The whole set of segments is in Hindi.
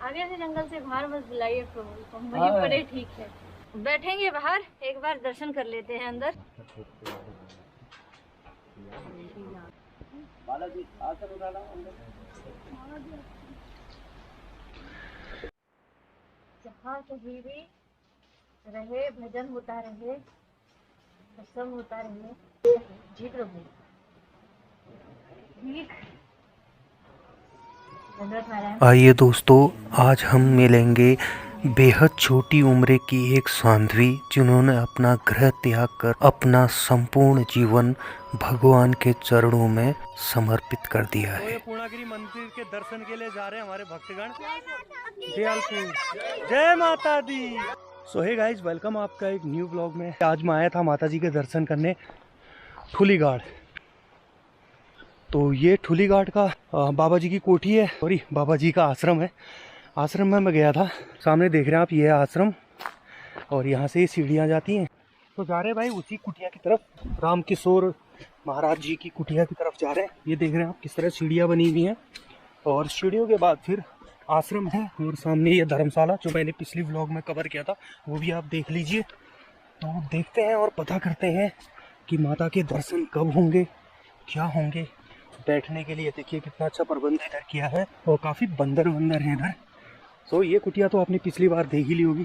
आगे से जंगल से बाहर मत बुलाइए प्रभु को, वहीं पर ही ठीक है। बैठेंगे बाहर, एक बार दर्शन कर लेते हैं अंदर। जहाँ कहीं भी रहे, भजन होता रहे, सत्संग होता रहे। जी प्रभु, आइए दोस्तों, आज हम मिलेंगे बेहद छोटी उम्र की एक साध्वी जिन्होंने अपना गृह त्याग कर अपना संपूर्ण जीवन भगवान के चरणों में समर्पित कर दिया है। तो पूर्णागिरि मंदिर के दर्शन के लिए जा रहे हैं हमारे भक्तगण। जय माता दी। सो हे गाइस, वेलकम आपका एक न्यू ब्लॉग में। आज मैं आया था माता जी के दर्शन करने ठुलीघाट। तो ये ठुलीघाट का बाबा जी की कोठी है, सॉरी बाबा जी का आश्रम है। आश्रम में मैं गया था। सामने देख रहे हैं आप, ये है आश्रम और यहाँ से सीढ़ियाँ जाती हैं। तो जा रहे हैं भाई उसी कुटिया की तरफ, राम किशोर महाराज जी की कुटिया की तरफ जा रहे हैं। ये देख रहे हैं आप किस तरह सीढ़ियाँ बनी हुई हैं और सीढ़ियों के बाद फिर आश्रम है और सामने ये धर्मशाला जो मैंने पिछली व्लॉग में कवर किया था, वो भी आप देख लीजिए। तो देखते हैं और पता करते हैं कि माता के दर्शन कब होंगे, क्या होंगे। बैठने के लिए देखिए कितना अच्छा प्रबंध इधर किया है और काफ़ी बंदर वंदर हैं इधर। तो ये कुटिया तो आपने पिछली बार देख ही ली होगी।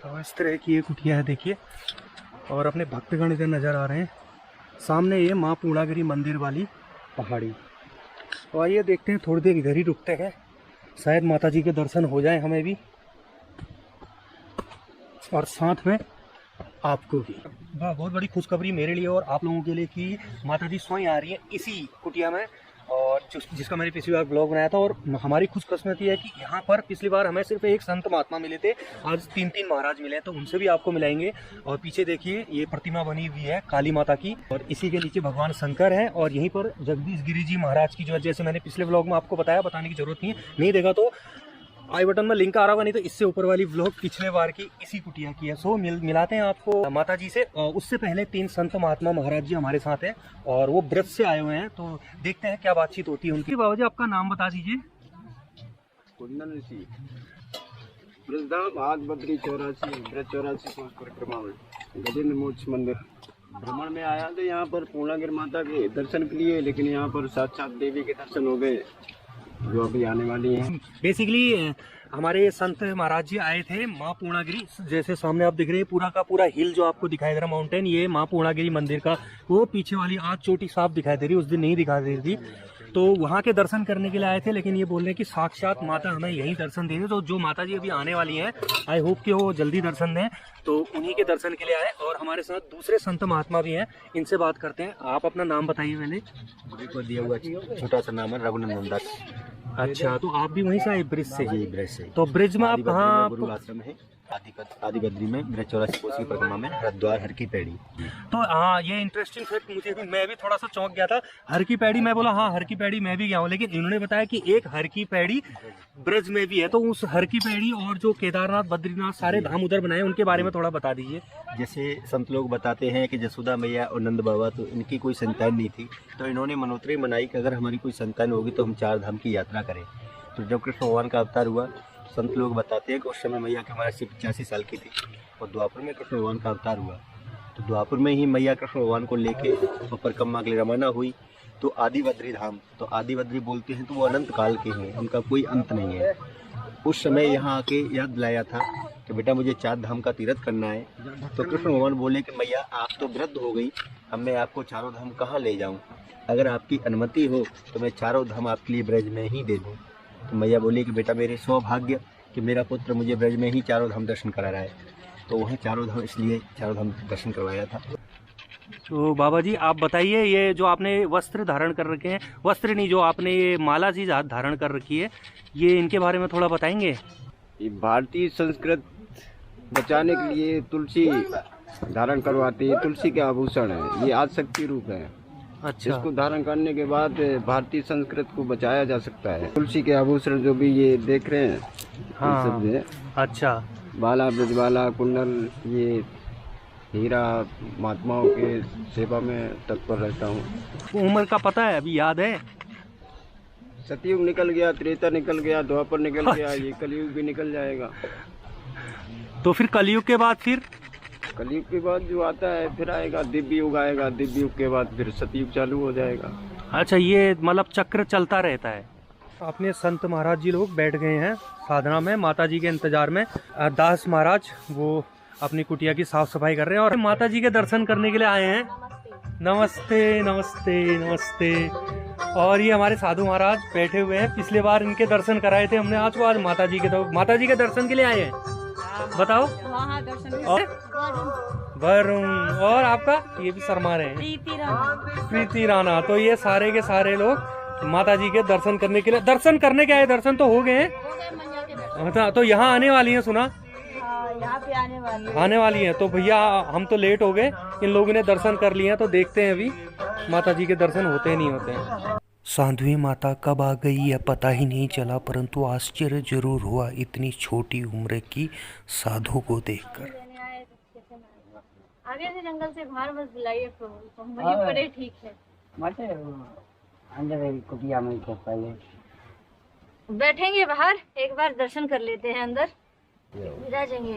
तो इस तरह की ये कुटिया है देखिए, और अपने भक्तगण इधर नज़र आ रहे हैं। सामने ये माँ पूर्णागिरि मंदिर वाली पहाड़ी। तो आइए देखते हैं, थोड़ी देर इधर ही रुकते हैं, शायद माता जी के दर्शन हो जाए हमें भी और साथ में आपको भी। बहुत बड़ी खुशखबरी मेरे लिए और आप लोगों के लिए कि माता जी स्वयं आ रही है इसी कुटिया में, और जिसका मैंने पिछली बार ब्लॉग बनाया था। और हमारी खुशकिस्मती है कि यहाँ पर पिछली बार हमें सिर्फ एक संत महात्मा मिले थे, आज 3 महाराज मिले हैं, तो उनसे भी आपको मिलाएंगे। और पीछे देखिए ये प्रतिमा बनी हुई है काली माता की, और इसी के नीचे भगवान शंकर है। और यहीं पर जगदीश गिरी जी महाराज की, जो जैसे मैंने पिछले ब्लॉग में आपको बताया, बताने की जरूरत नहीं है, नहीं देखा तो आई बटन में लिंक आ रहा होगा, नहीं तो इससे ऊपर वाली व्लॉग पिछले बार की इसी कुटिया की है। सो मिलाते हैं आपको माता जी से। उससे पहले 3 संत महात्मा महाराज जी हमारे साथ हैं और वो व्रत से आए हुए हैं, तो देखते हैं क्या बातचीत होती है उनकी। बाबा जी आपका नाम बता दीजिए। कुंदन ऋषि, ब्रजधाम आद बद्री 84 ब्रज 84 कोस परिक्रमा में गजेंद्र मोक्ष मंदिर भ्रमण में आया था। यहाँ पर पूर्णागिरि माता के दर्शन के लिए, लेकिन यहाँ पर साक्षात देवी के दर्शन हो गए जो अभी आने वाली हैं। बेसिकली हमारे संत महाराज जी आए थे माँ पूर्णागिरि, जैसे सामने आप दिख रहे हैं पूरा का पूरा हिल जो आपको दिखाई दे रहा माउंटेन, ये माँ पूर्णागिरि मंदिर का वो पीछे वाली आज चोटी साफ दिखाई दे रही, उस दिन नहीं दिखाई दे रही थी। तो वहाँ के दर्शन करने के लिए आए थे, लेकिन ये बोल रहे हैं कि साक्षात माता हमें यही दर्शन दे रही। तो जो माता जी अभी आने वाली हैं, आई होप कि वो जल्दी दर्शन दें, तो उन्हीं के दर्शन के लिए आए। और हमारे साथ दूसरे संत महात्मा भी हैं, इनसे बात करते हैं। आप अपना नाम बताइए। मैंने को दिया हुआ छोटा सा नाम है रघुनंदन दास। अच्छा, तो आप भी वहीं से आए ब्रिज से? जी, ब्रिज से। तो ब्रिज में आप कहाँ? गुरु आश्रम है आदि बद्री में, ब्रज 84 कोस की परिक्रमा में, हरिद्वार हर की पैड़ी। तो हाँ, ये इंटरेस्टिंग फैक्ट मुझे भी, मैं भी थोड़ा सा चौंक गया था। हर की पैड़ी, मैं बोला हाँ हर की पैड़ी मैं भी गया हूँ, लेकिन इन्होंने बताया कि एक हर की पैड़ी ब्रज में भी है। तो उस हर की पैड़ी और जो केदारनाथ बद्रीनाथ सारे धाम उधर बनाए, उनके बारे में थोड़ा बता दीजिए। जैसे संत लोग बताते हैं कि जसोदा मैया और नंद बाबा, तो इनकी कोई संतान नहीं थी, तो इन्होंने मनोत्री मनाई कि अगर हमारी कोई संतान होगी तो हम 4 धाम की यात्रा करें। तो जब कृष्ण भगवान का अवतार हुआ, संत लोग बताते हैं कि उस समय मैया की उम्र 85 साल की थी और द्वापर में कृष्ण भगवान का अवतार हुआ। तो द्वापर में ही मैया कृष्ण भगवान को लेके परिक्रमा के लिए रवाना हुई। तो आदि बद्री धाम, तो आदि बद्री बोलते हैं तो वो अनंत काल के हैं, उनका कोई अंत नहीं है। उस समय यहाँ आके याद दिलाया था कि बेटा मुझे 4 धाम का तीर्थ करना है। तो कृष्ण भगवान बोले कि मैया आप तो वृद्ध हो गई, अब मैं आपको 4 धाम कहाँ ले जाऊँ, अगर आपकी अनुमति हो तो मैं 4 धाम आपके लिए ब्रज में ही दे दूँ। तो मैया बोली कि बेटा मेरे सौभाग्य कि मेरा पुत्र मुझे ब्रज में ही 4 धाम दर्शन करा रहा है। तो वह 4 धाम, इसलिए 4 धाम दर्शन करवाया था। तो बाबा जी आप बताइए, ये जो आपने वस्त्र धारण कर रखे हैं, वस्त्र नहीं, जो आपने ये माला जी धारण कर रखी है, ये इनके बारे में थोड़ा बताएंगे। ये भारतीय संस्कृति बचाने के लिए तुलसी धारण करवाते हैं। तुलसी के आभूषण है, ये आदिशक्ति रूप है। अच्छा, इसको धारण करने के बाद भारतीय संस्कृति को बचाया जा सकता है। तुलसी के आभूषण जो भी ये देख रहे हैं, हाँ, सब है। अच्छा, बाला, ब्रजबाला, कुंडल, ये हीरा, महात्माओं के सेवा में तत्पर रहता हूँ। उम्र का पता है अभी याद है? सतयुग निकल गया, त्रेता निकल गया, द्वापर निकल गया, ये कलयुग भी निकल जाएगा। तो फिर कलयुग के बाद फिर कलयुग के बाद जो आता है फिर आएगा दिव्य युग आएगा, दिव्य युग के बाद फिर सतयुग चालू हो जाएगा। अच्छा, ये मतलब चक्र चलता रहता है। अपने संत महाराज जी लोग बैठ गए हैं साधना में माता जी के इंतजार में। दास महाराज वो अपनी कुटिया की साफ सफाई कर रहे हैं और माता जी के दर्शन करने के लिए आए हैं। नमस्ते नमस्ते नमस्ते। और ये हमारे साधु महाराज बैठे हुए हैं, पिछले बार इनके दर्शन कराए थे हमने, आज माता जी के, तो माता जी के दर्शन के लिए आए हैं। बताओ। और वरुण, और आपका ये भी शर्मा रहे हैं, प्रीति राणा। तो ये सारे के सारे लोग माता जी के दर्शन करने के लिए, दर्शन करने के आए, दर्शन तो हो गए हैं। अच्छा, तो यहाँ आने वाली हैं, सुना यहाँ पे आने वाली हैं। तो भैया हम तो लेट हो गए, इन लोगों ने दर्शन कर लिए हैं, तो देखते हैं अभी माता जी के दर्शन होते नहीं होते हैं। साध्वी माता कब आ गई यह पता ही नहीं चला, परंतु आश्चर्य जरूर हुआ इतनी छोटी उम्र की साधु को देखकर। आगे से जंगल से बाहर मत बुलाइए प्रभु, तो हम वहीं पड़े ठीक है। कुटिया में बैठेंगे बाहर, एक बार दर्शन कर लेते हैं, अंदर विदा जाएंगे।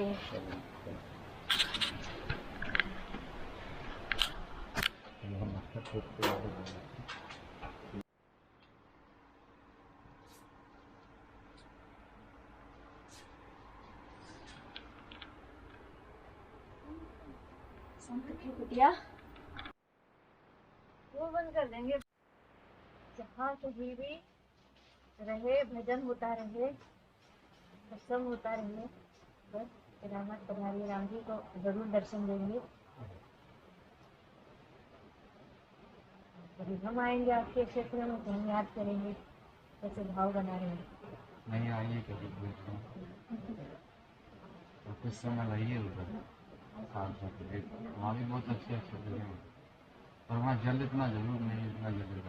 कुटिया वो बंद कर देंगे, जहाँ कहीं भी रहे, भजन होता रहे, सत्संग होता रहे, बस रामत पधारी राम जी को जरूर दर्शन देंगे। कभी हम आएंगे आपके क्षेत्र में तो हम याद करेंगे, कैसे भाव बना रहे हैं। नहीं आइए कभी, तो कुछ समय रहिए उधर, वहाँ भी बहुत अच्छे अच्छे जगह हैं, पर वहाँ जल इतना जरूर नहीं, इतना जरूर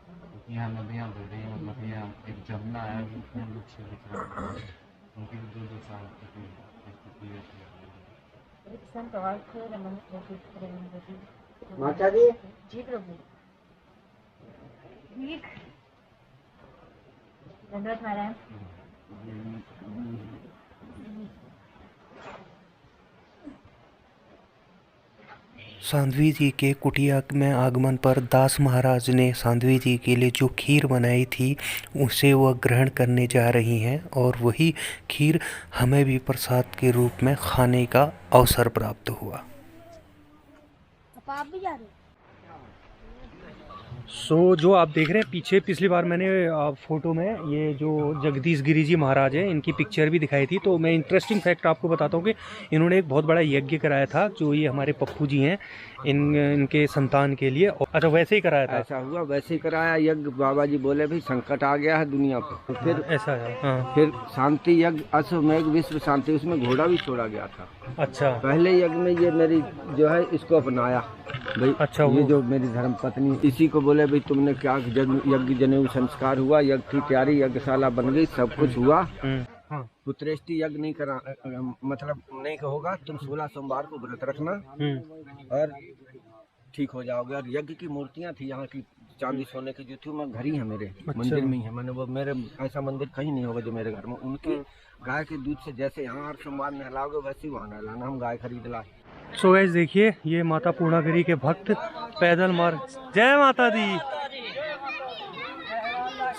क्योंकि यहाँ नदियाँ बह रही हैं, मतलब यहाँ एक जमुना है, उसमें लोग से दिख रहा है, उनकी भी 2-2 साल माता जी जी प्रभु। ठीक, दंडवत नारायण। साध्वी जी के कुटिया में आगमन पर दास महाराज ने साध्वी जी के लिए जो खीर बनाई थी उसे वह ग्रहण करने जा रही हैं, और वही खीर हमें भी प्रसाद के रूप में खाने का अवसर प्राप्त हुआ। आप भी जा रहे हैं? जो आप देख रहे हैं पीछे, पिछली बार मैंने फोटो में ये जो जगदीश गिरी जी महाराज हैं, इनकी पिक्चर भी दिखाई थी। तो मैं इंटरेस्टिंग फैक्ट आपको बताता हूँ कि इन्होंने एक बहुत बड़ा यज्ञ कराया था, जो ये हमारे पप्पू जी हैं, इनके संतान के लिए। अच्छा, वैसे ही कराया था? ऐसा हुआ, वैसे ही कराया यज्ञ। बाबा जी बोले भाई संकट आ गया है दुनिया पर, तो फिर ऐसा है। हाँ। फिर शांति यज्ञ, अश्वमेघ विश्व शांति, उसमें घोड़ा भी छोड़ा गया था। अच्छा। पहले यज्ञ में ये मेरी जो है इसको अपनाया भाई। अच्छा, ये जो मेरी धर्म पत्नी, इसी को बोले भाई तुमने क्या यज्ञ जनेऊ संस्कार हुआ, यज्ञ की तैयारी, यज्ञशाला बन गई, सब कुछ हुआ। पुत्रेष्टि यज्ञ नहीं करा, मतलब नहीं होगा, तुम 16 सोमवार को व्रत रखना और ठीक हो जाओगे। और यज्ञ की मूर्तियाँ थी यहाँ की, चांदी सोने की जो थी, मैं घर ही है मेरे। अच्छा। मंदिर में ही है, मैंने वो, मेरे ऐसा मंदिर कहीं नहीं होगा जो मेरे घर में। उनकी गाय के दूध से जैसे यहाँ हर सोमवार नहलाओगे वैसे ही वहाँ नहलाना, हम गाय खरीद लाए। सो गाइस देखिए, ये माता पूर्णागिरी के भक्त पैदल मार्ग, जय माता दी।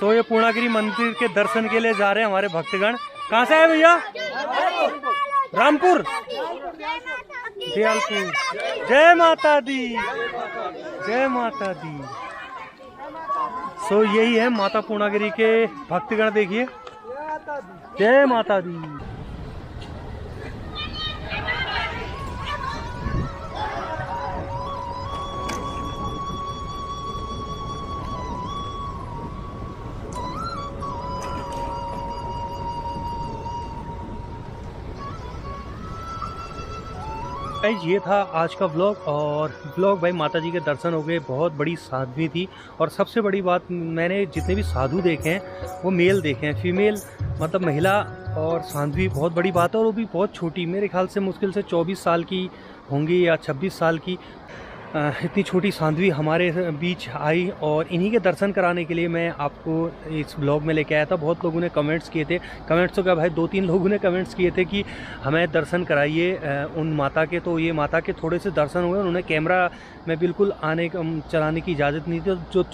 सो ये पूर्णागिरी मंदिर के दर्शन के लिए जा रहे हैं हमारे भक्तगण। कहाँ से आए भैया? रामपुर, दयालपुर। जय माता दी, जय माता दी। सो यही है माता पूर्णागिरी के भक्तगण, देखिए, जय माता दी। गाइस ये था आज का व्लॉग। और व्लॉग भाई, माता जी के दर्शन हो गए, बहुत बड़ी साध्वी थी। और सबसे बड़ी बात, मैंने जितने भी साधु देखे हैं वो मेल देखे हैं, फीमेल मतलब महिला और साध्वी बहुत बड़ी बात है। और वो भी बहुत छोटी, मेरे ख्याल से मुश्किल से 24 साल की होंगी या 26 साल की। इतनी छोटी सांध्वी हमारे बीच आई और इन्हीं के दर्शन कराने के लिए मैं आपको इस ब्लॉग में लेके आया था। बहुत लोगों ने कमेंट्स किए थे, कमेंट्स तो क्या भाई 2-3 लोगों ने कमेंट्स किए थे कि हमें दर्शन कराइए उन माता के। तो ये माता के थोड़े से दर्शन हुए। उन्होंने कैमरा में बिल्कुल चलाने की इजाज़त नहीं थी। जो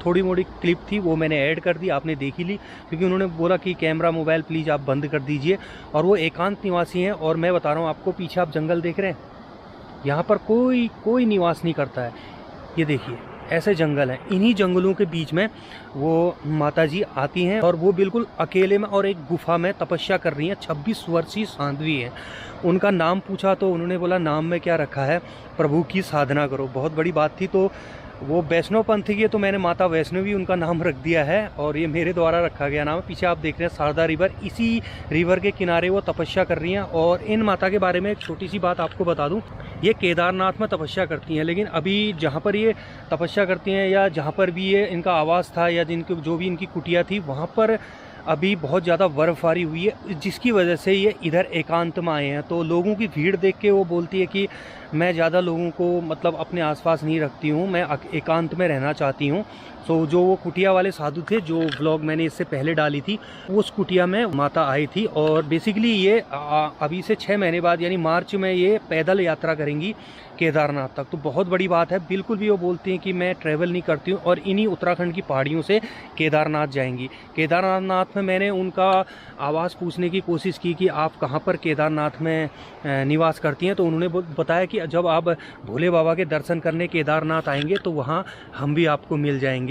थोड़ी मोड़ी क्लिप थी वो मैंने ऐड कर दी, आपने देख ही ली, क्योंकि उन्होंने बोला कि कैमरा मोबाइल प्लीज़ आप बंद कर दीजिए। और वो एकांत निवासी हैं। और मैं बता रहा हूँ आपको, पीछे आप जंगल देख रहे हैं, यहाँ पर कोई निवास नहीं करता है। ये देखिए ऐसे जंगल हैं, इन्हीं जंगलों के बीच में वो माताजी आती हैं और वो बिल्कुल अकेले में और एक गुफा में तपस्या कर रही हैं। 26 वर्षीय सांध्वी हैं। उनका नाम पूछा तो उन्होंने बोला नाम में क्या रखा है, प्रभु की साधना करो। बहुत बड़ी बात थी। तो वो वैष्णव पंथी की है, तो मैंने माता वैष्णवी उनका नाम रख दिया है और ये मेरे द्वारा रखा गया नाम है। पीछे आप देख रहे हैं शारदा रिवर, इसी रिवर के किनारे वो तपस्या कर रही हैं। और इन माता के बारे में एक छोटी सी बात आपको बता दूं, ये केदारनाथ में तपस्या करती हैं, लेकिन अभी जहाँ पर ये तपस्या करती हैं या जहाँ पर भी ये इनका आवास था या जो भी इनकी कुटिया थी, वहाँ पर अभी बहुत ज़्यादा बर्फ़बारी हुई है, जिसकी वजह से ये इधर एकांत में आए हैं। तो लोगों की भीड़ देख के वो बोलती है कि मैं ज़्यादा लोगों को मतलब अपने आसपास नहीं रखती हूँ, मैं एकांत में रहना चाहती हूँ। सो जो वो कुटिया वाले साधु थे, जो व्लॉग मैंने इससे पहले डाली थी, उस कुटिया में माता आई थी। और बेसिकली ये अभी से 6 महीने बाद यानी मार्च में ये पैदल यात्रा करेंगी केदारनाथ तक। तो बहुत बड़ी बात है। बिल्कुल भी वो बोलती हैं कि मैं ट्रैवल नहीं करती हूँ और इन्हीं उत्तराखंड की पहाड़ियों से केदारनाथ जाएंगी। केदारनाथ में मैंने उनका आवास पूछने की कोशिश की कि आप कहाँ पर केदारनाथ में निवास करती हैं, तो उन्होंने बताया कि जब आप भोले बाबा के दर्शन करने केदारनाथ आएंगे तो वहाँ हम भी आपको मिल जाएंगे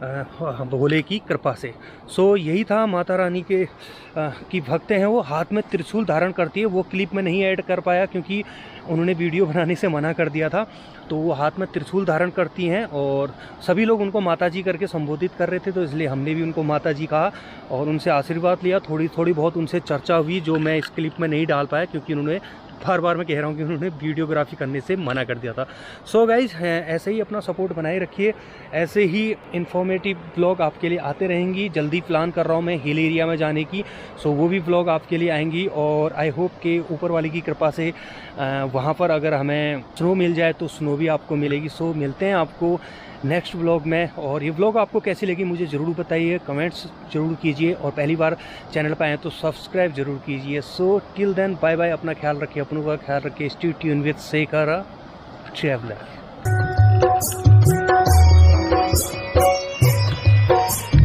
भोले की कृपा से। सो यही था। माता रानी के की भक्त हैं, वो हाथ में त्रिशूल धारण करती है। वो क्लिप में नहीं ऐड कर पाया क्योंकि उन्होंने वीडियो बनाने से मना कर दिया था। तो वो हाथ में त्रिशूल धारण करती हैं और सभी लोग उनको माताजी करके संबोधित कर रहे थे, तो इसलिए हमने भी उनको माताजी कहा और उनसे आशीर्वाद लिया। थोड़ी बहुत उनसे चर्चा हुई, जो मैं इस क्लिप में नहीं डाल पाया क्योंकि उन्होंने बार मैं कह रहा हूँ कि उन्होंने वीडियोग्राफी करने से मना कर दिया था। सो गाइज, ऐसे ही अपना सपोर्ट बनाए रखिए, ऐसे ही इन्फॉर्मेटिव ब्लॉग आपके लिए आते रहेंगी। जल्दी प्लान कर रहा हूँ मैं हिल एरिया में जाने की, सो वो भी ब्लॉग आपके लिए आएंगी। और आई होप कि ऊपर वाले की कृपा से वहाँ पर अगर हमें स्नो मिल जाए तो स्नो भी आपको मिलेगी। सो मिलते हैं आपको नेक्स्ट व्लॉग में। और ये व्लॉग आपको कैसी लगी मुझे ज़रूर बताइए, कमेंट्स ज़रूर कीजिए और पहली बार चैनल पर आए तो सब्सक्राइब ज़रूर कीजिए। So till then bye bye, अपना ख्याल रखिए, अपनों का ख्याल रखिए। Stay tune with Shekhar traveller.